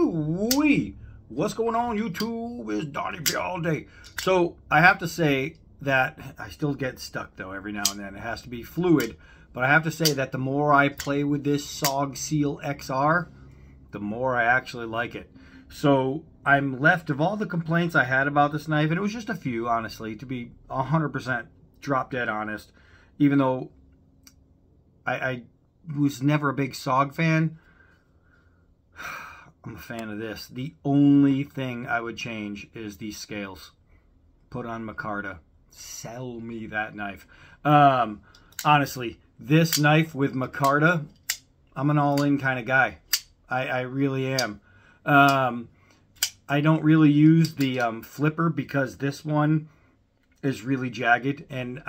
Woo-wee! What's going on, YouTube? It's Donnie B all day. So I have to say that I still get stuck though every now and then. It has to be fluid. But I have to say that the more I play with this SOG SEAL XR, the more I actually like it. So I'm left of all the complaints I had about this knife, and it was just a few, honestly, to be 100% drop dead honest. Even though I was never a big SOG fan, I'm a fan of this. The only thing I would change is these scales. Put on micarta. Sell me that knife. Honestly, this knife with micarta, I'm an all-in kind of guy. I really am. I don't really use the flipper because this one is really jagged, and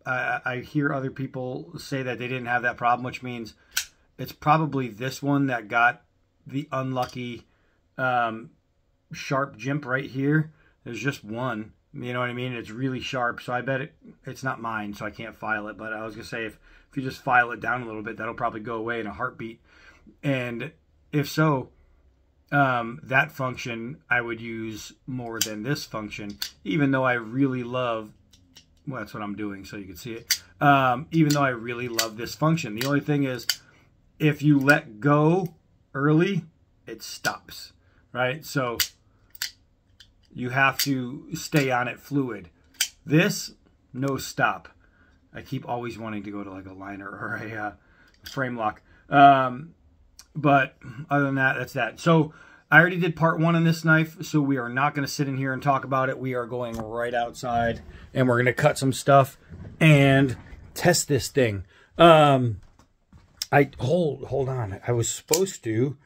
I hear other people say that they didn't have that problem, which means it's probably this one that got the unlucky sharp jimp right here. There's just one, you know what I mean? It's really sharp, so I bet it's not mine, so I can't file it. But I was gonna say, if you just file it down a little bit, that'll probably go away in a heartbeat. And if so, that function I would use more than this function, even though I really love, well, that's what I'm doing so you can see it. Even though I really love this function, the only thing is, if you let go early, it stops, right? So you have to stay on it fluid. This, no stop. I keep always wanting to go to like a liner or a frame lock. But other than that, that's that. So I already did part one on this knife, so we are not going to sit in here and talk about it. We are going right outside, and we're going to cut some stuff and test this thing. Hold on. I was supposed to.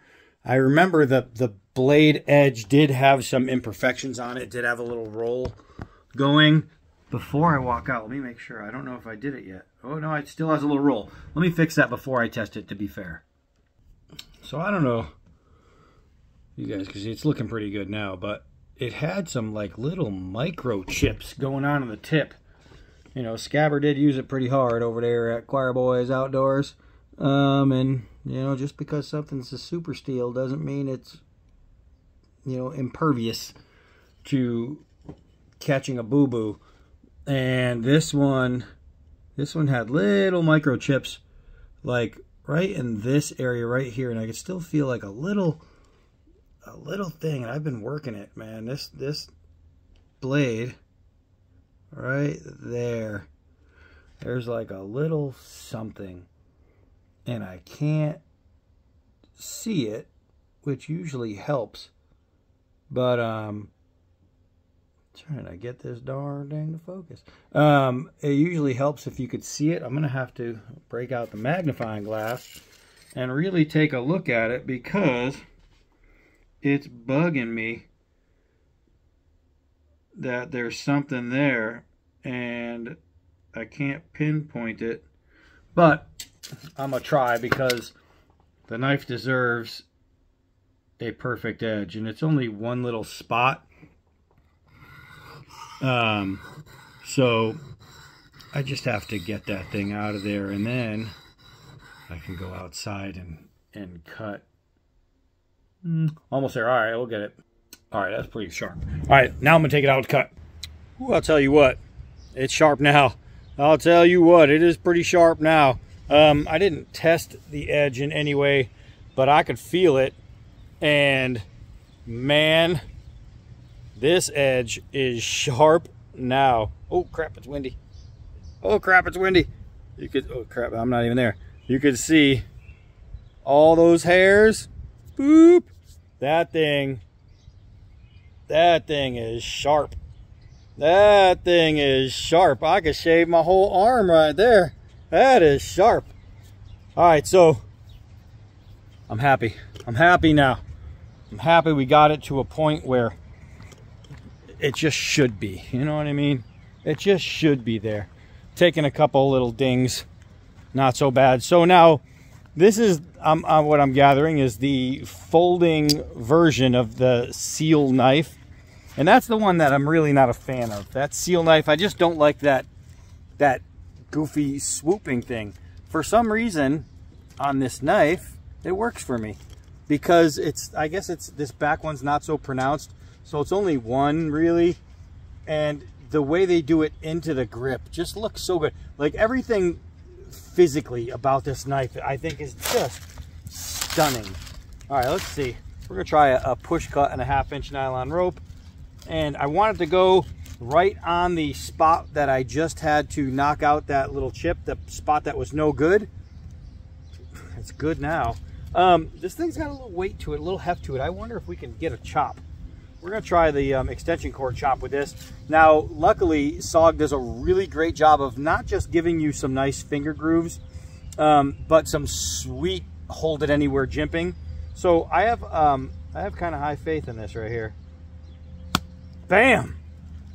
I remember that the blade edge did have some imperfections on it. It did have a little roll going. Before I walk out, let me make sure. I don't know if I did it yet. Oh, no, it still has a little roll. Let me fix that before I test it, to be fair. So I don't know, you guys can see it's looking pretty good now, but it had some like little micro chips going on the tip. You know, Scabber did use it pretty hard over there at Choir Boys Outdoors. And, you know, just because something's a super steel doesn't mean it's, you know, impervious to catching a boo-boo. And this one had little micro chips, like right in this area right here, and I could still feel like a little thing, and I've been working it, man. This blade right there's like a little something, and I can't see it, which usually helps, but trying to get this darn thing to focus. It usually helps if you could see it. I'm gonna have to break out the magnifying glass and really take a look at it, because it's bugging me that there's something there and I can't pinpoint it. But I'm gonna try, because the knife deserves a perfect edge, and it's only one little spot. So I just have to get that thing out of there, and then I can go outside and cut. Almost there. All right, we'll get it. All right, that's pretty sharp. All right, now I'm gonna take it out to cut. Ooh, I'll tell you what, it's sharp now. I'll tell you what, it is pretty sharp now. I didn't test the edge in any way, but I could feel it, and man, this edge is sharp now. Oh crap, it's windy. Oh crap, it's windy. You could, oh crap, I'm not even there. You could see all those hairs. Boop. That thing is sharp. That thing is sharp. I could shave my whole arm right there. That is sharp. All right, so I'm happy. I'm happy now. I'm happy we got it to a point where it just should be, you know what I mean? It just should be there. Taking a couple little dings, not so bad. So now, this is what I'm gathering is the folding version of the Seal knife, and that's the one that I'm really not a fan of. That Seal knife, I just don't like that goofy swooping thing. For some reason, on this knife, it works for me. because I guess this back one's not so pronounced, so it's only one really, and the way they do it into the grip just looks so good. Like everything physically about this knife I think is just stunning. All right, let's see. We're gonna try a push cut and a 1/2 inch nylon rope, and I wanted to go right on the spot that I just had to knock out that little chip, the spot that was no good. It's good now. This thing's got a little weight to it, a little heft to it. I wonder if we can get a chop. We're gonna try the extension cord chop with this. Now, luckily, SOG does a really great job of not just giving you some nice finger grooves, but some sweet hold it anywhere jimping. So I have kind of high faith in this right here. Bam!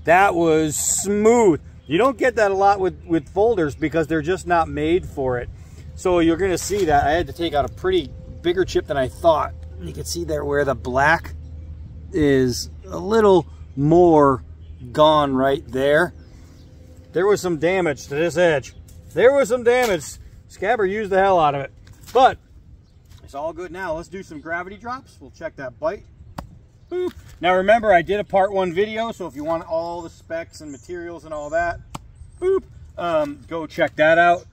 That was smooth. You don't get that a lot with folders because they're just not made for it. So you're gonna see that I had to take out a pretty bigger chip than I thought. You can see there where the black is a little more gone right there. There was some damage to this edge. There was some damage. Scabber used the hell out of it. But it's all good now. Let's do some gravity drops. We'll check that bite. Boop. Now remember, I did a part 1 video, so if you want all the specs and materials and all that, boop, go check that out.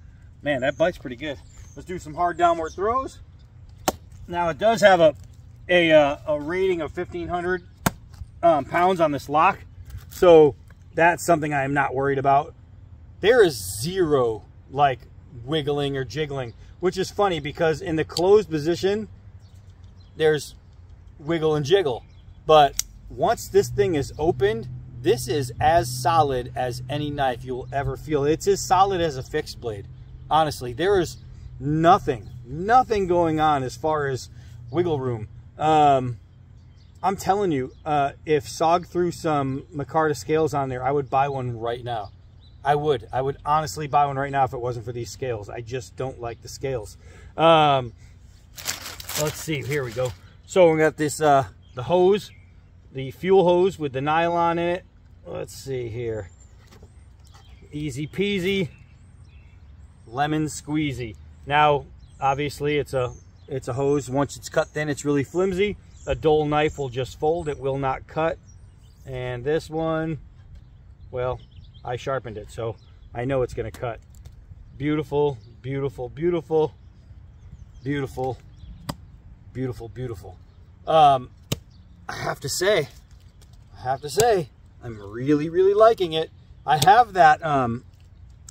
Man, that bite's pretty good. Let's do some hard downward throws. Now it does have a rating of 1,500 pounds on this lock, so that's something I am not worried about. There is zero like wiggling or jiggling, which is funny because in the closed position there's wiggle and jiggle, but once this thing is opened, this is as solid as any knife you will ever feel. It's as solid as a fixed blade. Honestly, there is nothing going on as far as wiggle room. I'm telling you, if SOG threw some micarta scales on there, I would buy one right now. I would honestly buy one right now if it wasn't for these scales. I just don't like the scales. Let's see, here we go. So we got this, the hose, the fuel hose with the nylon in it. Let's see here. Easy peasy, lemon squeezy. Now, obviously it's a hose. Once it's cut thin, it's really flimsy. A dull knife will just fold, it will not cut. And this one, well, I sharpened it, so I know it's gonna cut. Beautiful, beautiful, beautiful, beautiful, beautiful, beautiful. I have to say, I'm really liking it. I have that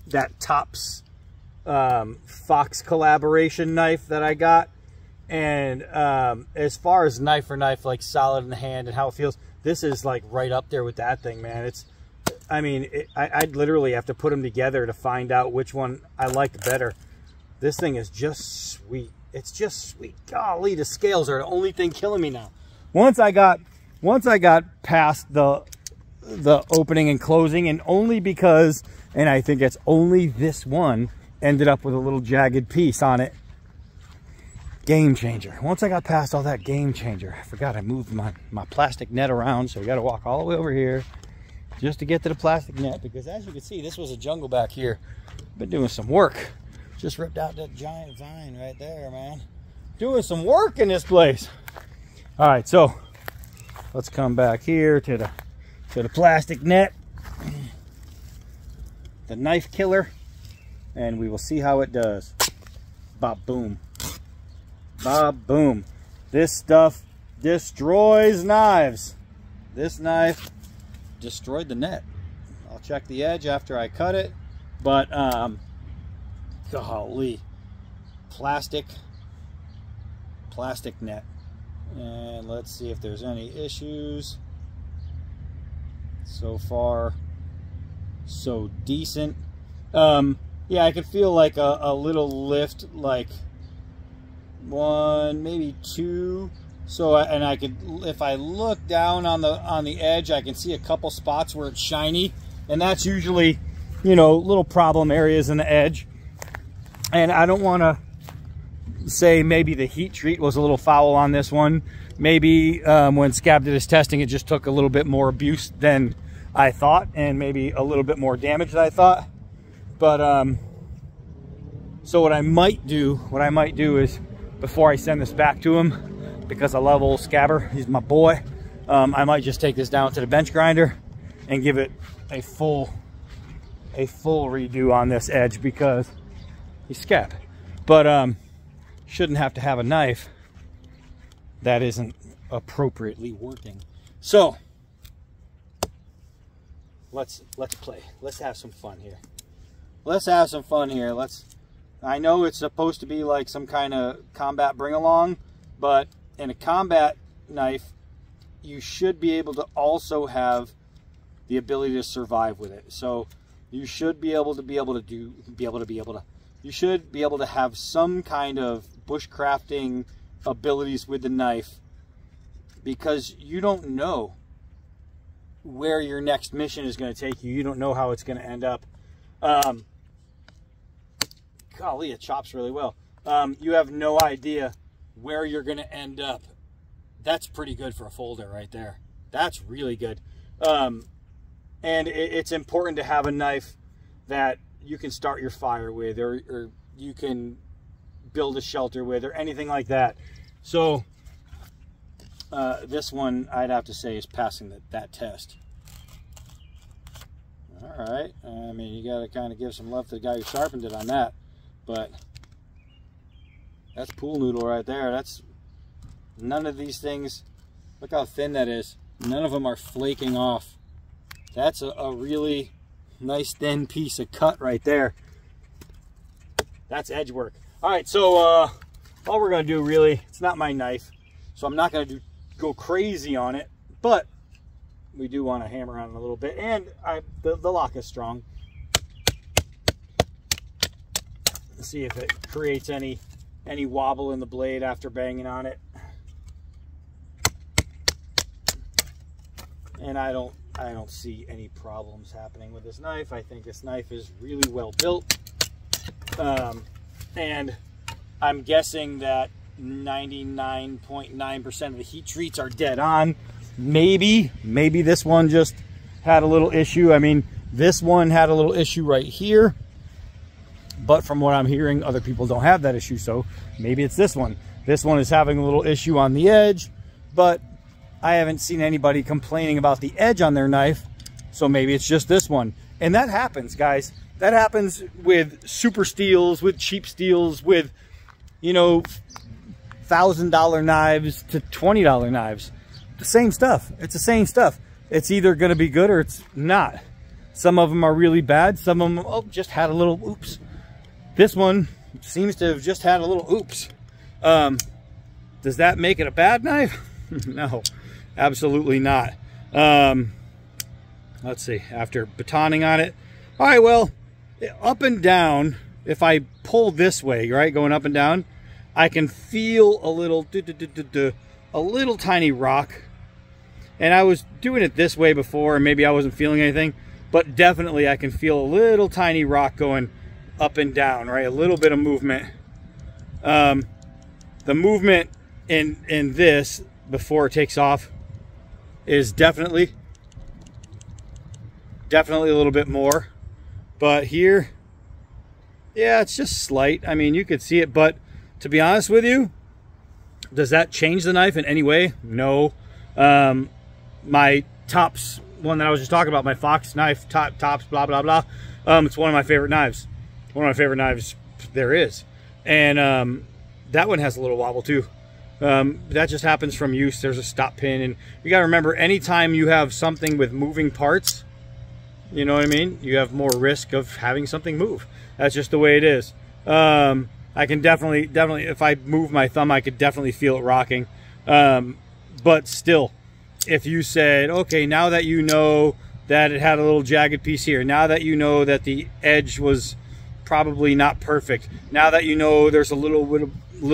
that Tops Fox collaboration knife that I got, and as far as knife for knife, like solid in the hand and how it feels, this is like right up there with that thing, man. It's, I mean, I'd literally have to put them together to find out which one I liked better. This thing is just sweet. It's just sweet. Golly, the scales are the only thing killing me now. Once I got past the opening and closing, and only because, and I think it's only this one ended up with a little jagged piece on it. Game changer. Once I got past all that, game changer. I forgot I moved my plastic net around, so we got to walk all the way over here just to get to the plastic net, because as you can see, this was a jungle back here. Been doing some work. Just ripped out that giant vine right there, man. Doing some work in this place. All right, so let's come back here to the plastic net, the knife killer, and we will see how it does. Bop boom. Bob boom. This stuff destroys knives. This knife destroyed the net. I'll check the edge after I cut it, but golly, plastic net. And let's see if there's any issues. So far so decent. Yeah, I could feel like a little lift, like one, maybe two. So, and I could, if I look down on the edge, I can see a couple spots where it's shiny, and that's usually, you know, little problem areas in the edge. And I don't want to say maybe the heat treat was a little foul on this one. Maybe when Scab did his testing, it just took a little bit more abuse than I thought, and maybe a little bit more damage than I thought. But so what I might do is, before I send this back to him, because I love old Scabber. He's my boy. I might just take this down to the bench grinder and give it a full redo on this edge because he's Scab. But shouldn't have to have a knife that isn't appropriately working. So let's play. Let's have some fun here. Let's have some fun here. I know it's supposed to be like some kind of combat bring along, but in a combat knife, you should be able to also have the ability to survive with it. So you should be able to you should be able to have some kind of bushcrafting abilities with the knife, because you don't know where your next mission is going to take you. You don't know how it's going to end up. Golly, it chops really well. You have no idea where you're going to end up. That's pretty good for a folder right there. That's really good. And it's important to have a knife that you can start your fire with, or you can build a shelter with, or anything like that. So this one, I'd have to say, is passing that test. All right. I mean, you got to kind of give some love to the guy who sharpened it on that. But that's pool noodle right there. That's none of these things. Look how thin that is. None of them are flaking off. That's a really nice thin piece of cut right there. That's edge work. All right, so all we're gonna do, really, it's not my knife, so I'm not gonna go crazy on it, but we do want to hammer on it a little bit, and the lock is strong. See if it creates any wobble in the blade after banging on it. And I don't see any problems happening with this knife. I think this knife is really well built. And I'm guessing that 99.9% of the heat treats are dead on. Maybe this one just had a little issue. I mean, this one had a little issue right here. But from what I'm hearing, other people don't have that issue, so maybe it's this one. This one is having a little issue on the edge, but I haven't seen anybody complaining about the edge on their knife, so maybe it's just this one. And that happens, guys. That happens with super steels, with cheap steels, with, you know, $1,000 knives to $20 knives. The same stuff. It's the same stuff. It's either going to be good or it's not. Some of them are really bad. Some of them, just had a little oops. This one seems to have just had a little oops. Does that make it a bad knife? No, absolutely not. Let's see, after batoning on it. All right, well, up and down, if I pull this way, right, going up and down, I can feel a little tiny rock. And I was doing it this way before, and maybe I wasn't feeling anything, but definitely I can feel a little tiny rock going up and down, right? A little bit of movement. The movement in this before it takes off is definitely a little bit more. But here, yeah, it's just slight. I mean, you could see it, but to be honest with you, does that change the knife in any way? No. My Tops one that I was just talking about, my Fox knife, Tops, blah, blah, blah. It's one of my favorite knives. One of my favorite knives there is. And that one has a little wobble too. That just happens from use. There's a stop pin. And you got to remember, anytime you have something with moving parts, you know what I mean? You have more risk of having something move. That's just the way it is. I can definitely, if I move my thumb, I could definitely feel it rocking. But still, if you said, okay, now that you know that it had a little jagged piece here, now that you know that the edge was probably not perfect, now that you know there's a little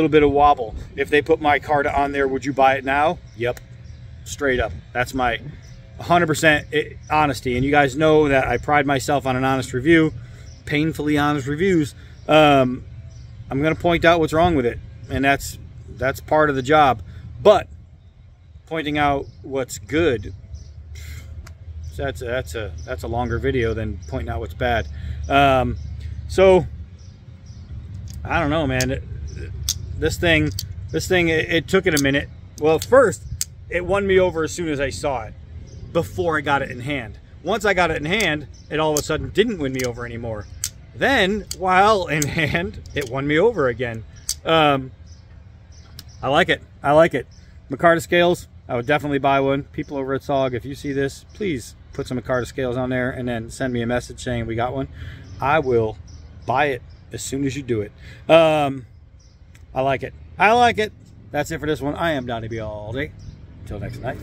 bit of wobble, if they put my card on there, would you buy it now? Yep, straight up. That's my 100% honesty. And you guys know that I pride myself on an honest review, painfully honest reviews. I'm going to point out what's wrong with it, and that's part of the job. But pointing out what's good, that's a longer video than pointing out what's bad. So I don't know, man. This thing, it took it a minute. Well, first, it won me over as soon as I saw it, before I got it in hand. Once I got it in hand, it all of a sudden didn't win me over anymore. Then, while in hand, it won me over again. I like it. I like it. Micarta scales, I would definitely buy one. People over at SOG, if you see this, please put some Micarta scales on there and then send me a message saying we got one. I will buy it as soon as you do it. I like it. I like it. That's it for this one. I am Donnie B all day. Until next night.